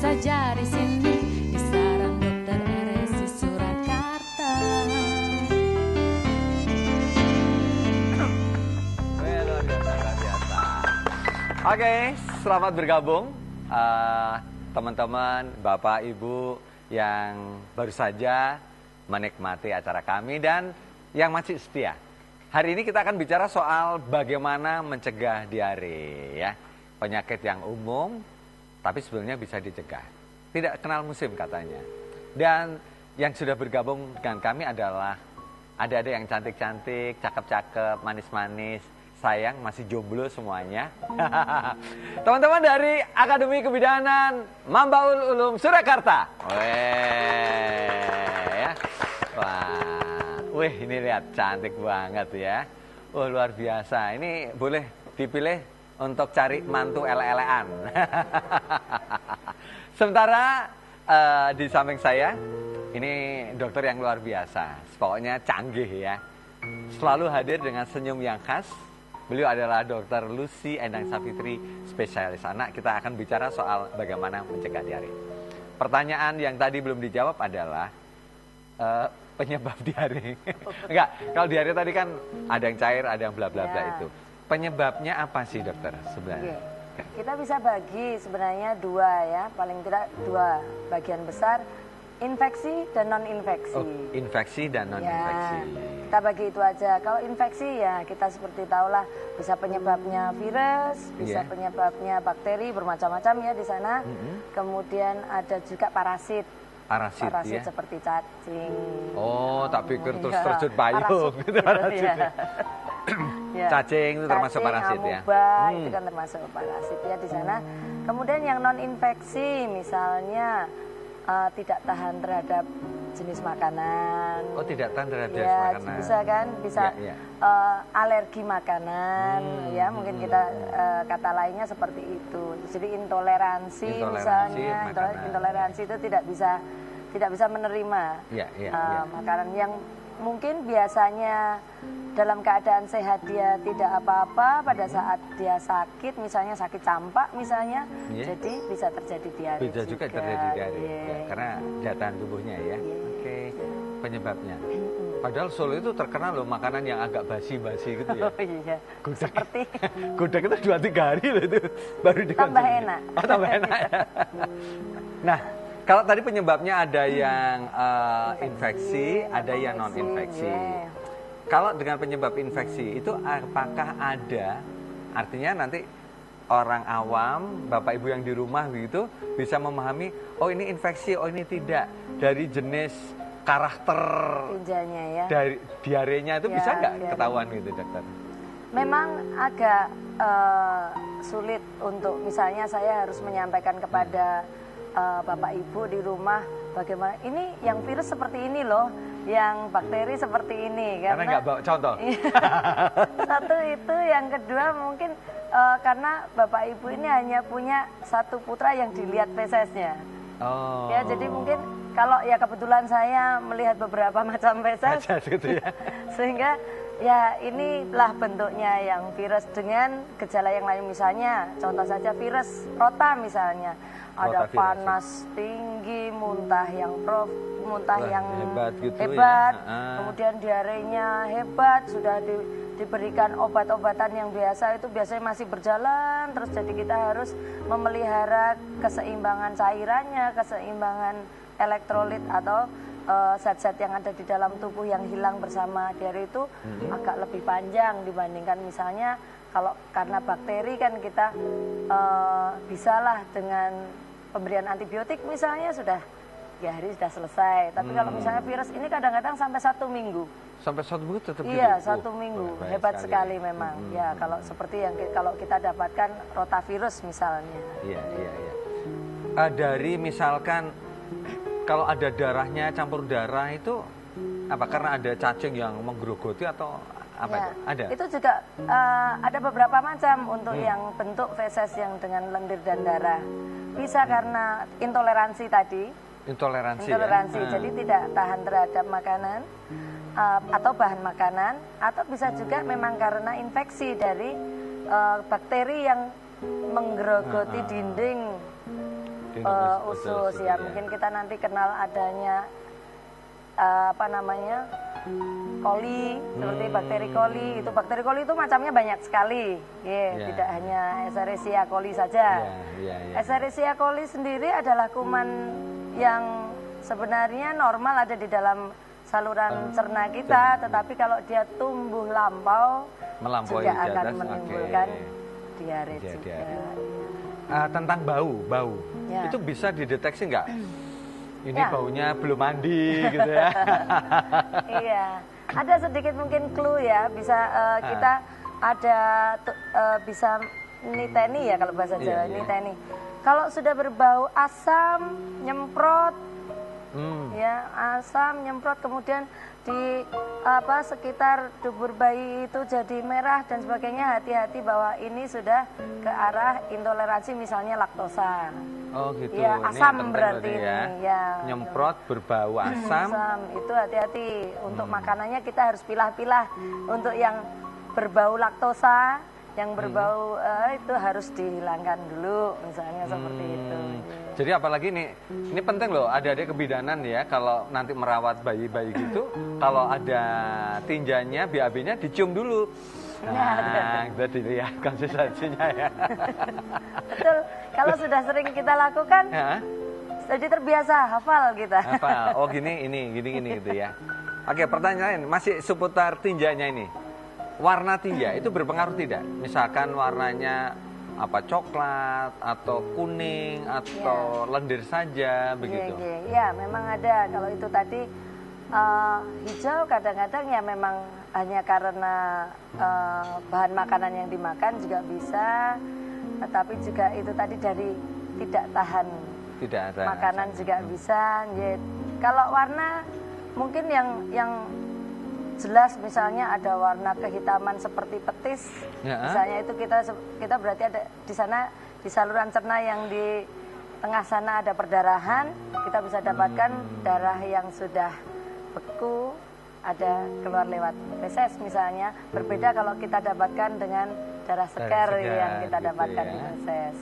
saja di sini di Sarang Dokter RSI Surakarta. Luar biasa. Oke, selamat bergabung teman-teman, Bapak, Ibu yang baru saja menikmati acara kami dan yang masih setia. Hari ini kita akan bicara soal bagaimana mencegah diare, ya. Penyakit yang umum, tapi sebenarnya bisa dicegah. Tidak kenal musim katanya. Dan yang sudah bergabung dengan kami adalah adik-adik yang cantik-cantik, cakep-cakep, manis-manis. Sayang masih jomblo semuanya. Teman-teman dari Akademi Kebidanan Mambaul Ulum Surakarta. Ya. Wih, ini lihat cantik banget ya. Luar biasa. Ini boleh dipilih untuk cari mantu ele-elean. Sementara di samping saya ini dokter yang luar biasa. Pokoknya canggih ya. Selalu hadir dengan senyum yang khas. Beliau adalah Dr. Lucy Endang Savitri, spesialis anak. Kita akan bicara soal bagaimana mencegah diare. Pertanyaan yang tadi belum dijawab adalah penyebab diare. Enggak, kalau diare tadi kan ada yang cair, ada yang bla bla bla itu. Penyebabnya apa sih dokter sebenarnya? Kita bisa bagi sebenarnya dua ya, paling tidak dua bagian besar. Infeksi dan non-infeksi. Infeksi dan non-infeksi. Ya, kita bagi itu aja. Kalau infeksi ya kita seperti tahulah bisa penyebabnya virus, bisa penyebabnya bakteri bermacam-macam ya di sana. Kemudian ada juga parasit. Parasit seperti cacing. Tak pikir terus terjun payung. Cacing itu termasuk parasit ya. Itu kan termasuk parasit ya di sana. Kemudian yang non-infeksi misalnya tidak tahan terhadap jenis makanan. Tidak tahan terhadap jenis makanan. Bisa kan, bisa alergi makanan, ya mungkin kita kata lainnya seperti itu. Jadi intoleransi misalnya, intoleransi itu tidak bisa menerima makanan yang mungkin biasanya dalam keadaan sehat dia tidak apa-apa, pada saat dia sakit, misalnya sakit campak misalnya, jadi bisa terjadi diare. Bisa juga terjadi diare, karena daya tahan tubuhnya ya. Penyebabnya. Padahal Solo itu terkenal loh makanan yang agak basi-basi gitu ya. Gudeg. Seperti gudeg itu 2-3 hari loh itu baru dikonsumsi. Tambah enak. Tambah enak. Nah, kalau tadi penyebabnya ada yang infeksi, ada yang non-infeksi. Kalau dengan penyebab infeksi itu apakah ada, artinya nanti orang awam, bapak ibu yang di rumah begitu bisa memahami, oh ini infeksi, oh ini tidak, dari jenis karakter dari diarenya itu bisa nggak ketahuan gitu dokter? Memang agak sulit untuk misalnya saya harus menyampaikan kepada bapak ibu di rumah bagaimana ini yang virus seperti ini loh, yang bakteri seperti ini karena nggak bawa contoh. Satu itu, yang kedua mungkin karena bapak ibu ini hanya punya satu putra yang dilihat fesesnya. Ya jadi mungkin kalau ya kebetulan saya melihat beberapa macam feses gitu ya. Sehingga ya inilah bentuknya yang virus dengan gejala yang lain, misalnya contoh saja virus rota misalnya. Ada panas tinggi, muntah yang hebat, gitu ya. Kemudian diarenya hebat, sudah diberikan obat-obatan yang biasa itu biasanya masih berjalan terus, jadi kita harus memelihara keseimbangan cairannya, keseimbangan elektrolit atau zat-zat yang ada di dalam tubuh yang hilang bersama diare itu agak lebih panjang dibandingkan misalnya kalau karena bakteri kan kita bisalah dengan pemberian antibiotik misalnya sudah 3 hari sudah selesai. Tapi kalau misalnya virus ini kadang-kadang sampai 1 minggu. Sampai 1 minggu tetap gitu? Iya, 1 minggu. Hebat sekali memang. Ya, kalau seperti yang kalau kita dapatkan rotavirus misalnya. Iya. Dari misalkan kalau ada darahnya, campur darah itu apa? Karena ada cacing yang menggerogoti atau apa itu? Ada? Itu juga ada beberapa macam untuk yang bentuk feses yang dengan lendir dan darah. Bisa karena intoleransi tadi. Intoleransi ya? Jadi tidak tahan terhadap makanan atau bahan makanan, atau bisa juga memang karena infeksi dari bakteri yang menggerogoti dinding usus gitu ya. Mungkin kita nanti kenal adanya apa namanya coli, seperti bakteri coli. Itu bakteri coli itu macamnya banyak sekali, tidak hanya Escherichia coli saja. Escherichia coli sendiri adalah kuman yang sebenarnya normal ada di dalam saluran cerna kita, tetapi kalau dia tumbuh melampaui juga akan batas, menimbulkan diare juga. Tentang bau, itu bisa dideteksi nggak? Ini baunya belum mandi gitu ya. Iya, ada sedikit mungkin clue ya, bisa kita ada bisa niteni ya kalau bahasa Jawa, niteni. Kalau sudah berbau asam, nyemprot, ya asam nyemprot, kemudian di sekitar dubur bayi itu jadi merah dan sebagainya, hati-hati bahwa ini sudah ke arah intoleransi misalnya laktosa. Oh gitu. Ya, asam berarti ini ya. Nyemprot berbau asam. Itu hati-hati. Untuk makanannya kita harus pilah-pilah. Untuk yang berbau laktosa, yang berbau itu harus dihilangkan dulu, misalnya seperti itu. Jadi apalagi ini penting loh, adik-adik kebidanan ya, kalau nanti merawat bayi-bayi gitu, kalau ada tinjanya, BAB-nya dicium dulu. Nah, kita dilihat konsistensinya ya. Betul, kalau sudah sering kita lakukan, jadi terbiasa, hafal kita. Hafal, oh gini gitu ya. Oke, pertanyaan masih seputar tinjanya ini. Warna tinja itu berpengaruh tidak? Misalkan warnanya coklat atau kuning atau lendir saja begitu? Ya, memang ada. Kalau itu tadi hijau kadang-kadang ya memang hanya karena bahan makanan yang dimakan juga bisa, tetapi juga itu tadi dari tidak tahan makanan juga bisa. Ya, kalau warna mungkin yang jelas misalnya ada warna kehitaman seperti petis, misalnya itu kita berarti ada di sana di saluran cerna yang di tengah sana ada perdarahan, kita bisa dapatkan darah yang sudah beku, ada keluar lewat feses misalnya. Berbeda kalau kita dapatkan dengan darah segar yang kita dapatkan di feses.